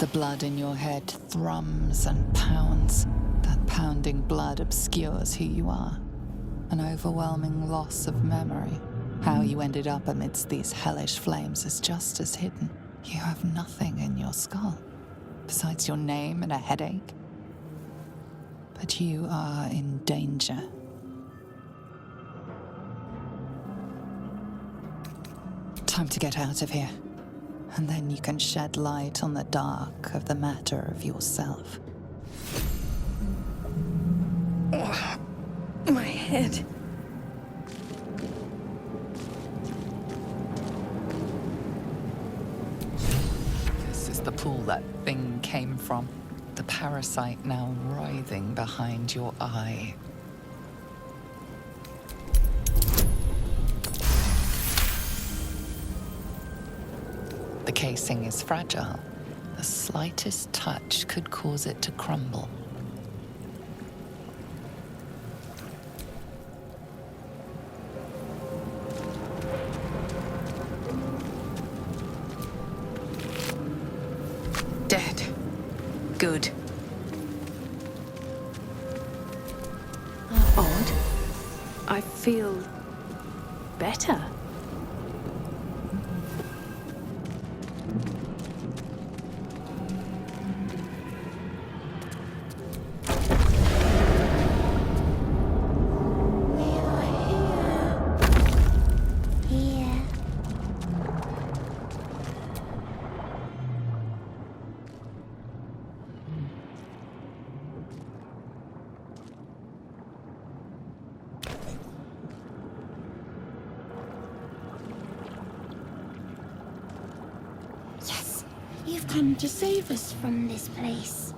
The blood in your head thrums and pounds. That pounding blood obscures who you are. An overwhelming loss of memory. How you ended up amidst these hellish flames is just as hidden. You have nothing in your skull, besides your name and a headache. But you are in danger. Time to get out of here. And then you can shed light on the dark of the matter of yourself. Oh, my head. This is the pool that thing came from. The parasite now writhing behind your eye. The casing is fragile. The slightest touch could cause it to crumble. Dead. Good. Odd. I feel better. You've come to save us from this place.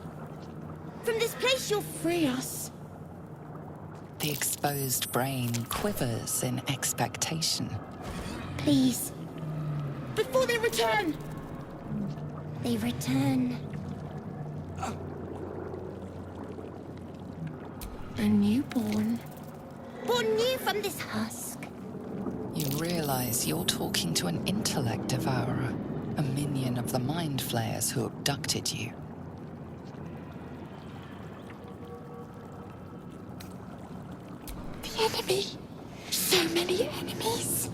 From this place you'll free us. The exposed brain quivers in expectation. Please. Before they return! They return. A newborn. Born new from this husk. You realize you're talking to an intellect devourer, a minion of the mind flayers who abducted you. The enemy. So many enemies.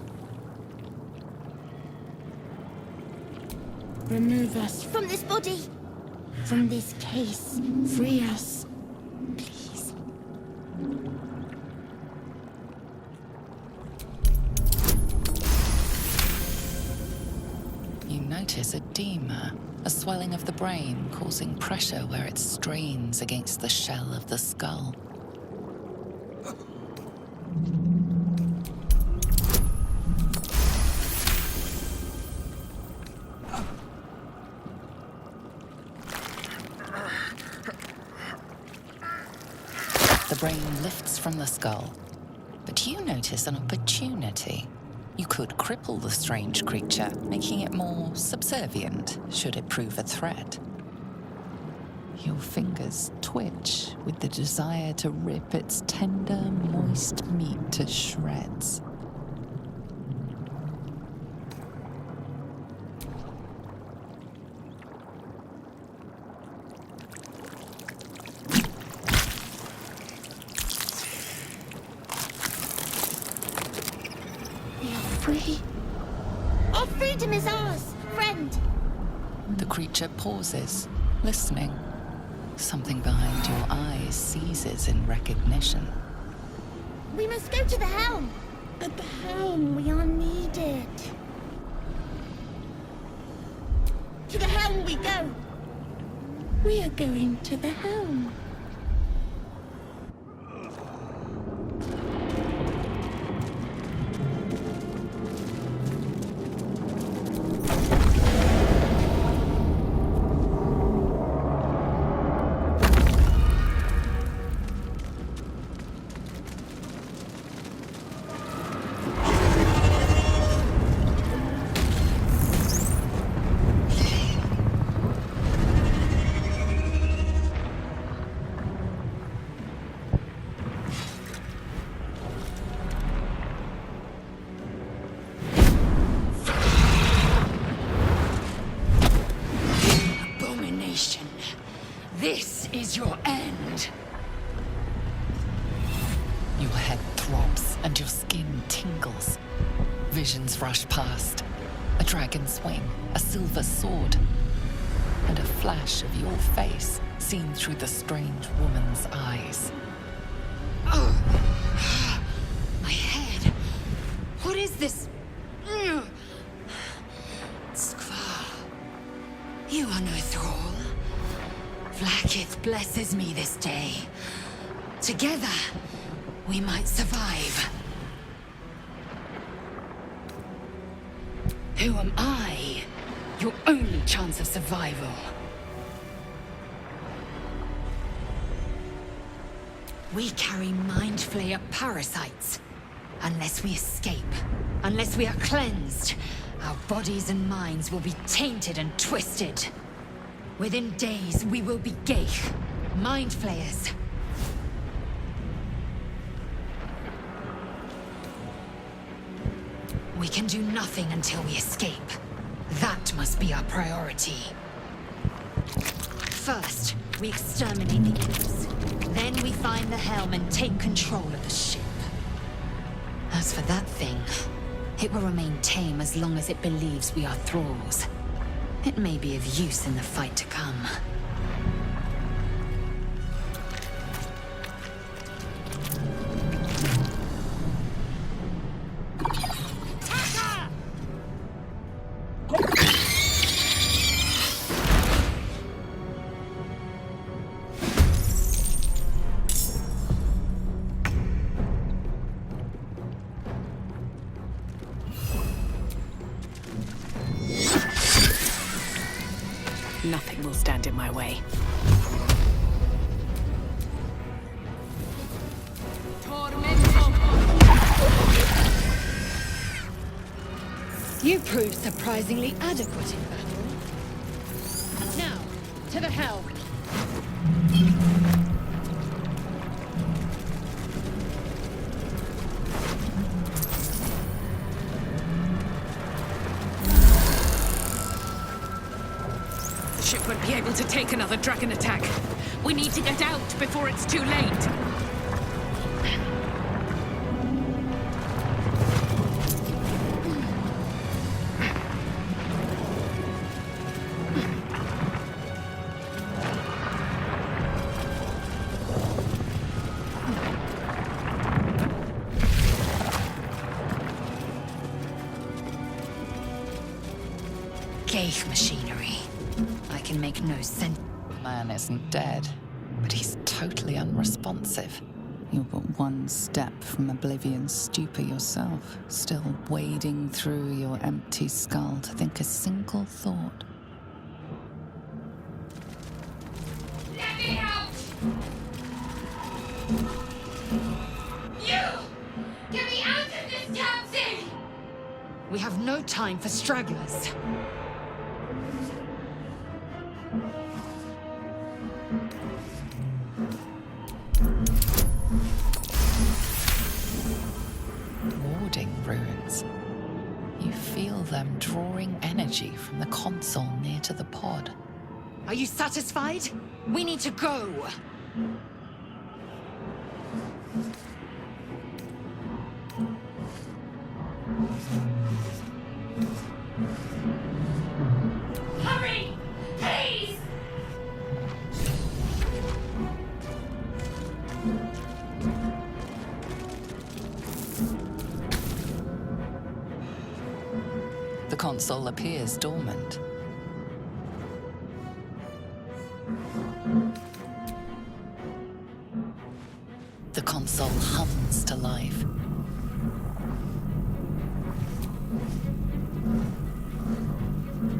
Remove us from this body. From this case. Free us. Please. You notice edema, a swelling of the brain causing pressure where it strains against the shell of the skull. The brain lifts from the skull, but you notice an opportunity. You could cripple the strange creature, making it more subservient should it prove a threat. Your fingers twitch with the desire to rip its tender, moist meat to shreds. Free. Our freedom is ours, friend. The creature pauses, listening. Something behind your eyes seizes in recognition. We must go to the helm. At the helm, we are needed. To the helm we go. We are going to the helm. throbs and your skin tingles. Visions rush past. A dragon's wing, a silver sword, and a flash of your face seen through the strange woman's eyes. My head. What is this? Skvar. You are no thrall. Vlaakith blesses me this day. Together, we might survive. Who am I? Your only chance of survival. We carry Mind Flayer parasites. Unless we escape, unless we are cleansed, our bodies and minds will be tainted and twisted. Within days, we will be Geich, Mind Flayers. We can do nothing until we escape. That must be our priority. First, we exterminate the imps. Then we find the helm and take control of the ship. As for that thing, it will remain tame as long as it believes we are thralls. It may be of use in the fight to come. Nothing will stand in my way. You proved surprisingly adequate in battle. Now, to the helm. The ship won't be able to take another dragon attack. We need to get out before it's too late. Geich machinery. I can make no sense. The man isn't dead, but he's totally unresponsive. You're but one step from oblivion's stupor yourself, still wading through your empty skull to think a single thought. Let me out! You! Get me out of this damn thing! We have no time for stragglers. Warding runes. You feel them drawing energy from the console near to the pod. Are you satisfied? We need to go. Hurry! Please! The console appears dormant. The console hums to life.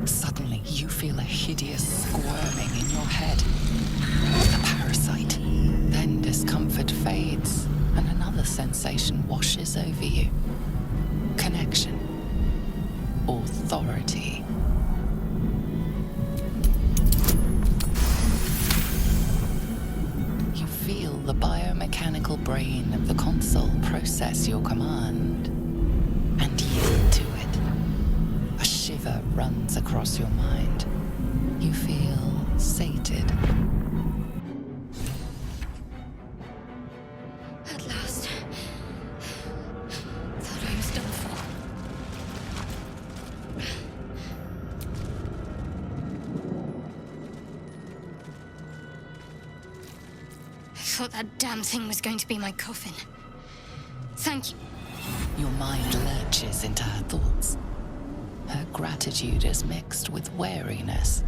Suddenly, you feel a hideous squirming in your head. The parasite. Then discomfort fades, and another sensation washes over you. Connection. Authority. You feel the biomechanical brain of the console process your command and yield to it. A shiver runs across your mind. You feel sated. At last. thought that damn thing was going to be my coffin. Thank you. Your mind lurches into her thoughts. Her gratitude is mixed with wariness,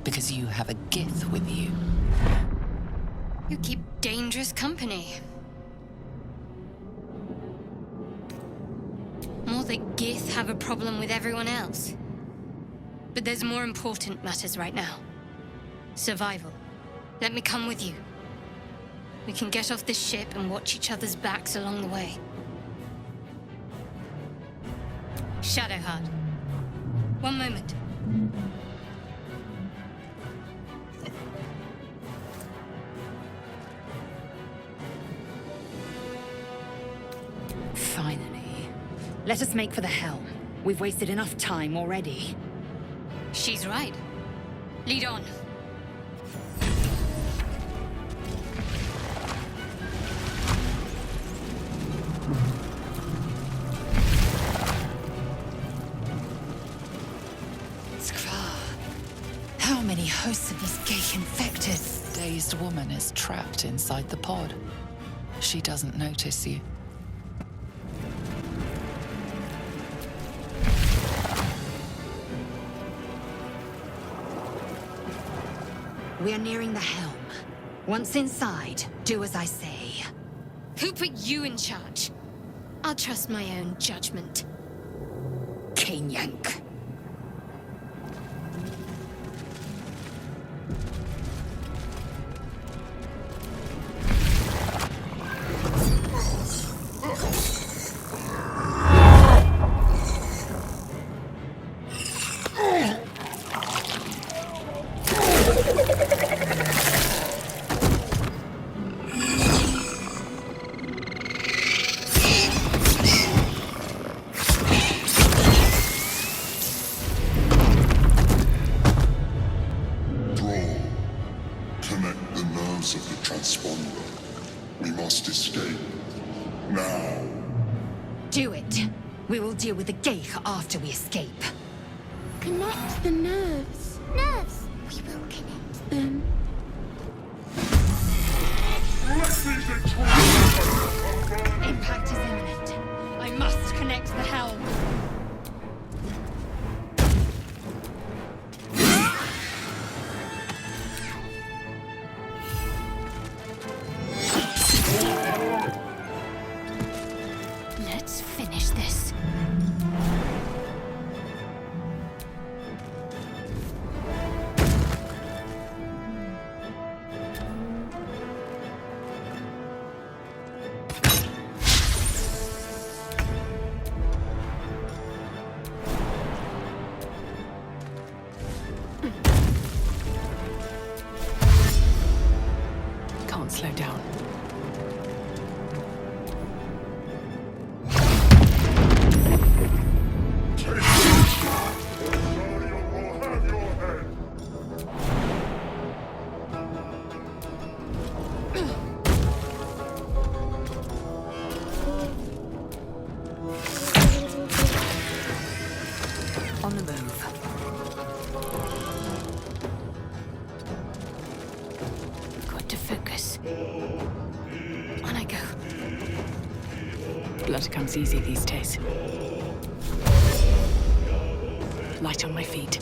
because you have a Gith with you. You keep dangerous company. More that Gith have a problem with everyone else. But there's more important matters right now. Survival. Let me come with you. We can get off this ship and watch each other's backs along the way. Shadowheart. One moment. Finally. Let us make for the helm. We've wasted enough time already. She's right. Lead on. How many hosts of these gay infected? Dazed woman is trapped inside the pod. She doesn't notice you. We are nearing the helm. Once inside, do as I say. Who put you in charge? I'll trust my own judgment. Yank. Deal with the Geich after we escape. Connect the nerves. Nerves! We will connect them. Impact is imminent. I must connect the helm. Let's finish this. Can't slow down. On the move. Got to focus. On I go. Blood comes easy these days. Light on my feet.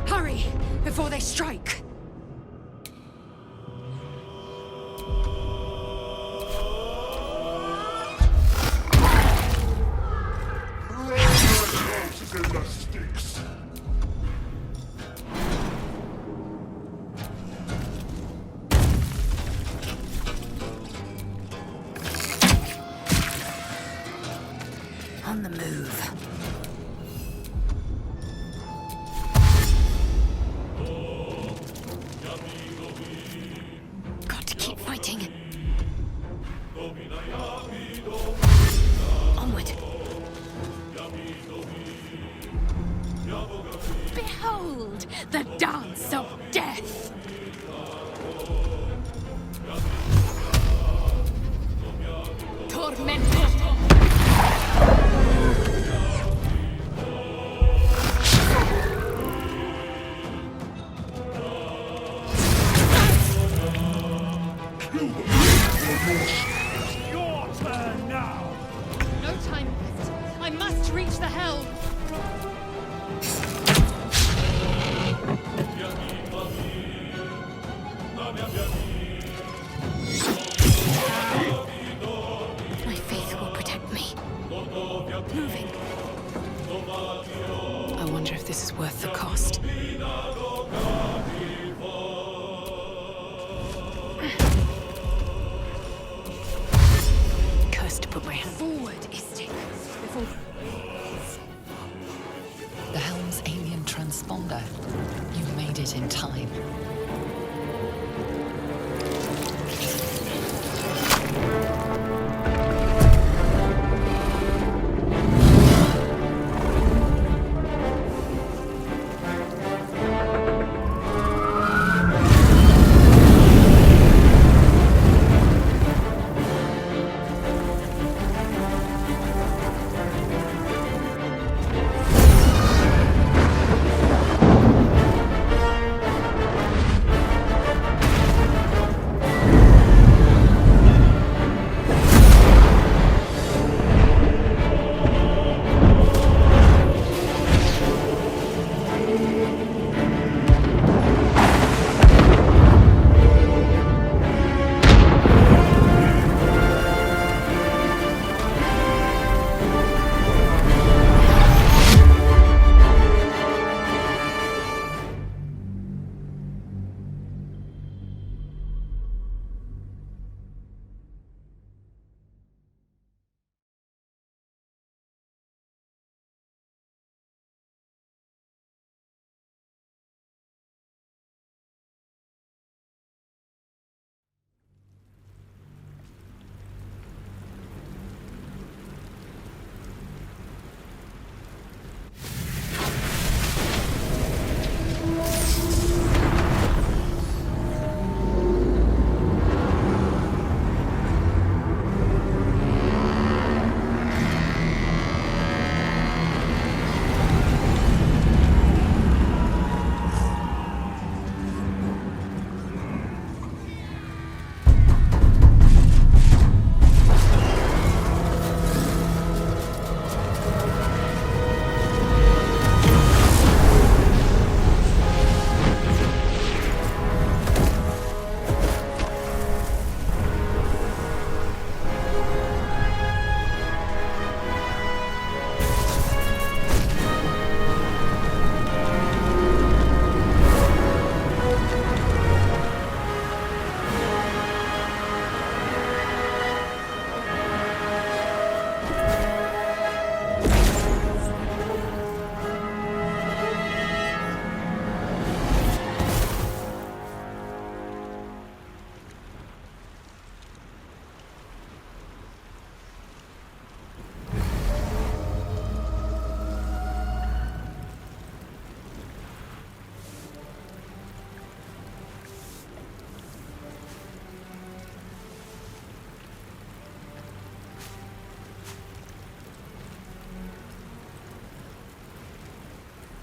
Hurry, before they strike. On the move. My faith will protect me. Moving. I wonder if this is worth the cost. Cursed to put my hand Forward, Istik. Before... The helm's alien transponder. You made it in time.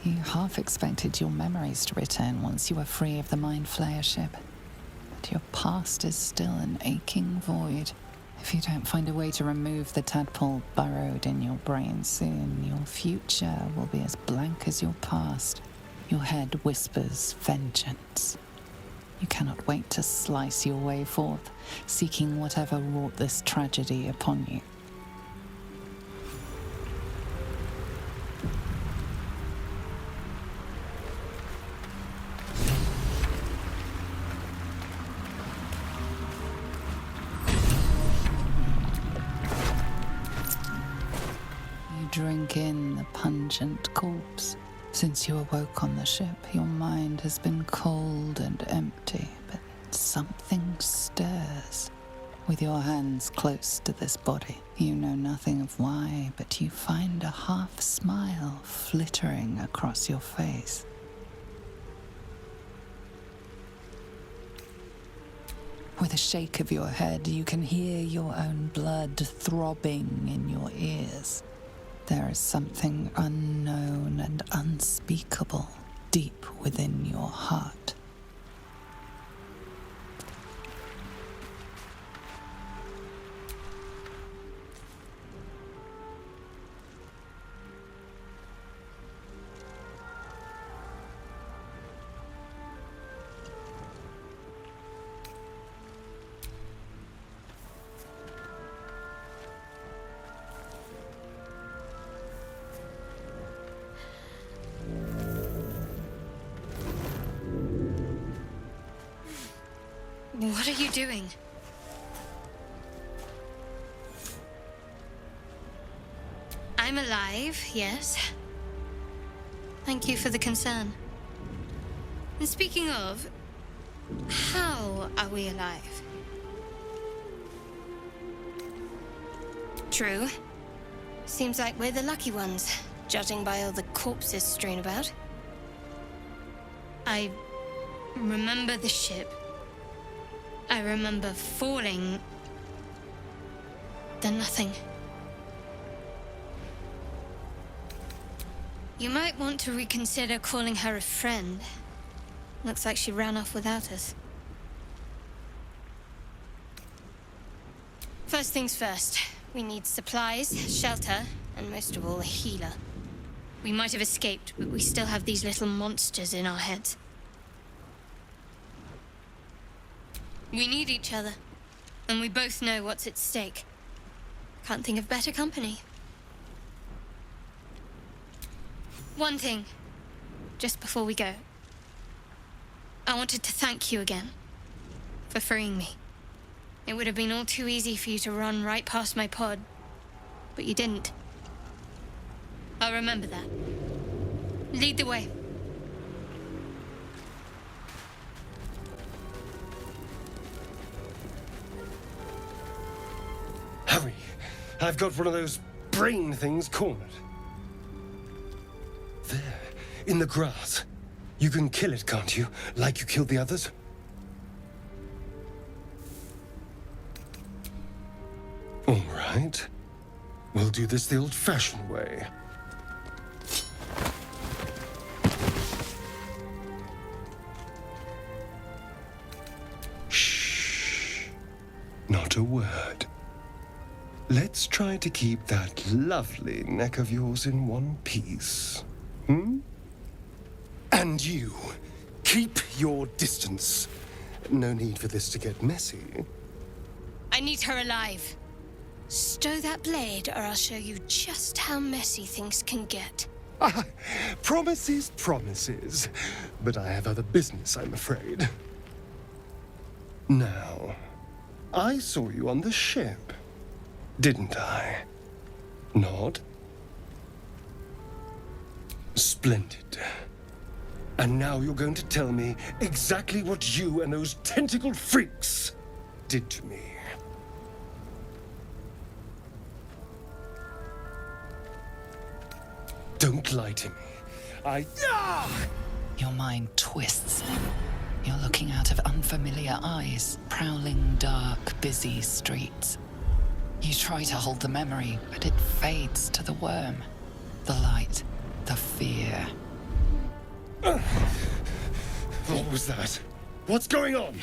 You half expected your memories to return once you were free of the Mind Flayer ship. But your past is still an aching void. If you don't find a way to remove the tadpole burrowed in your brain soon, your future will be as blank as your past. Your head whispers vengeance. You cannot wait to slice your way forth, seeking whatever wrought this tragedy upon you. Drink in the pungent corpse. Since you awoke on the ship, your mind has been cold and empty, but something stirs. With your hands close to this body, you know nothing of why, but you find a half smile flittering across your face. With a shake of your head, you can hear your own blood throbbing in your ears. There is something unknown and unspeakable deep within your heart. What are you doing? I'm alive, yes. Thank you for the concern. And speaking of, how are we alive? True. Seems like we're the lucky ones, judging by all the corpses strewn about. I remember the ship. I remember falling. Then nothing. You might want to reconsider calling her a friend. Looks like she ran off without us. First things first. We need supplies, shelter, and most of all, a healer. We might have escaped, but we still have these little monsters in our heads. We need each other, and we both know what's at stake. Can't think of better company. One thing, just before we go. I wanted to thank you again for freeing me. It would have been all too easy for you to run right past my pod, but you didn't. I'll remember that. Lead the way. Hurry! I've got one of those brain things cornered. There, in the grass. You can kill it, can't you? Like you killed the others? All right. We'll do this the old-fashioned way. Shh. Not a word. Let's try to keep that lovely neck of yours in one piece. And you, keep your distance. No need for this to get messy. I need her alive. Stow that blade, or I'll show you just how messy things can get. Promises, promises. But I have other business, I'm afraid. Now, I saw you on the ship, didn't I? Nod? Splendid. And now you're going to tell me exactly what you and those tentacled freaks did to me. Don't lie to me. Your mind twists. You're looking out of unfamiliar eyes, prowling dark, busy streets. You try to hold the memory, but it fades to the worm. The light, the fear. What was that? What's going on?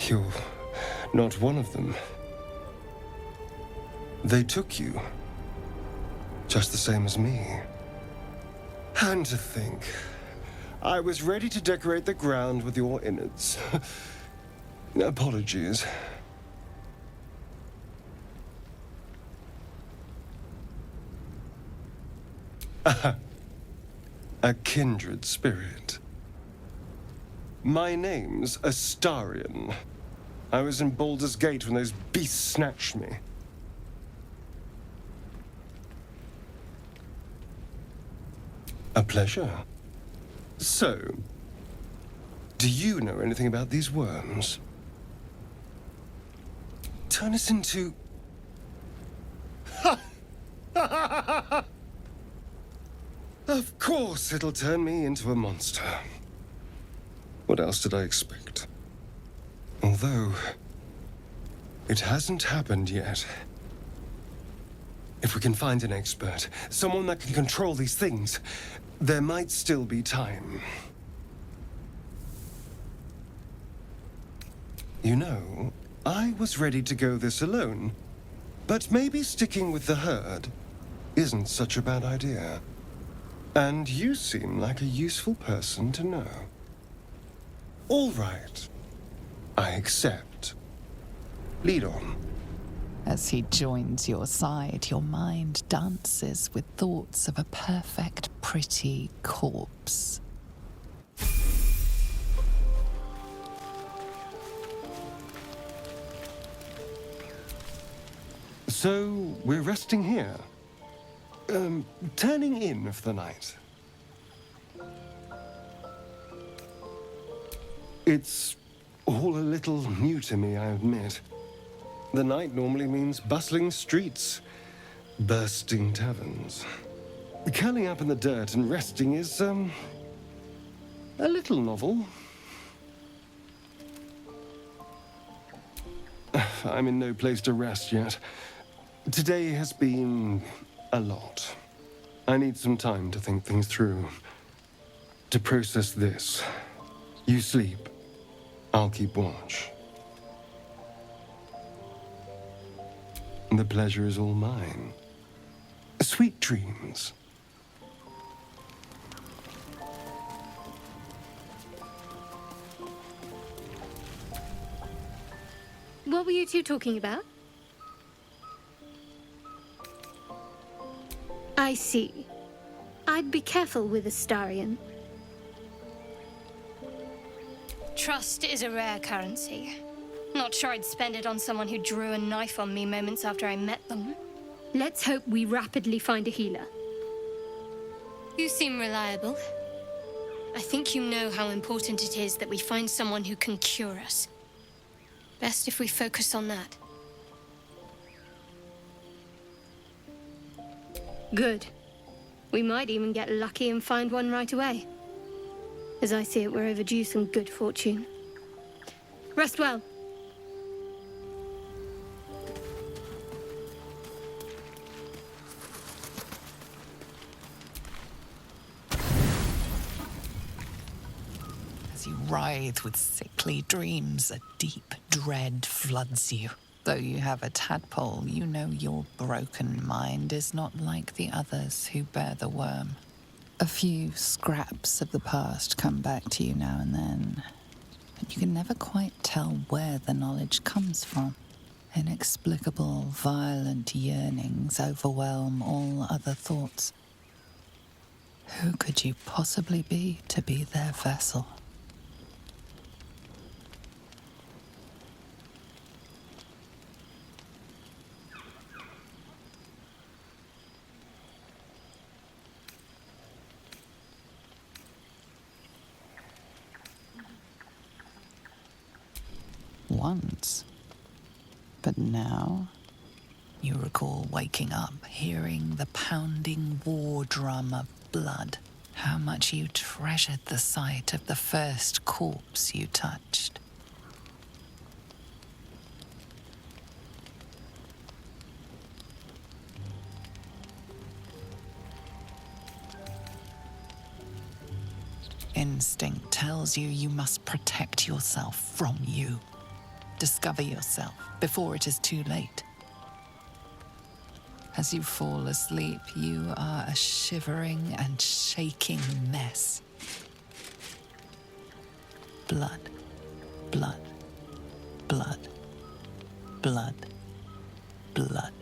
You're not one of them. They took you. Just the same as me. And to think, I was ready to decorate the ground with your innards. Apologies. A kindred spirit. My name's Astarion. I was in Baldur's Gate when those beasts snatched me. A pleasure. So, do you know anything about these worms? Turn us into... Of course it'll turn me into a monster. What else did I expect? Although, it hasn't happened yet. If we can find an expert, someone that can control these things, there might still be time. You know, I was ready to go this alone, but maybe sticking with the herd isn't such a bad idea. And you seem like a useful person to know. All right, I accept. Lead on. As he joins your side, your mind dances with thoughts of a perfect, pretty corpse. So, we're resting here. Turning in for the night. It's all a little new to me, I admit. The night normally means bustling streets, bursting taverns. Curling up in the dirt and resting is, a little novel. I'm in no place to rest yet. Today has been a lot. I need some time to think things through, to process this. You sleep. I'll keep watch. The pleasure is all mine. Sweet dreams. What were you two talking about? I see. I'd be careful with Astarion. Trust is a rare currency. Not sure I'd spend it on someone who drew a knife on me moments after I met them. Let's hope we rapidly find a healer. You seem reliable. I think you know how important it is that we find someone who can cure us. Best if we focus on that. Good. We might even get lucky and find one right away. As I see it, we're overdue some good fortune. Rest well. As you writhe with sickly dreams, a deep dread floods you. Though you have a tadpole, you know your broken mind is not like the others who bear the worm. A few scraps of the past come back to you now and then, but you can never quite tell where the knowledge comes from. Inexplicable, violent yearnings overwhelm all other thoughts. Who could you possibly be to be their vessel? Once. But now, you recall waking up, hearing the pounding war drum of blood. How much you treasured the sight of the first corpse you touched. Instinct tells you you must protect yourself from you. Discover yourself before it is too late. As you fall asleep, you are a shivering and shaking mess. Blood, blood, blood, blood, blood.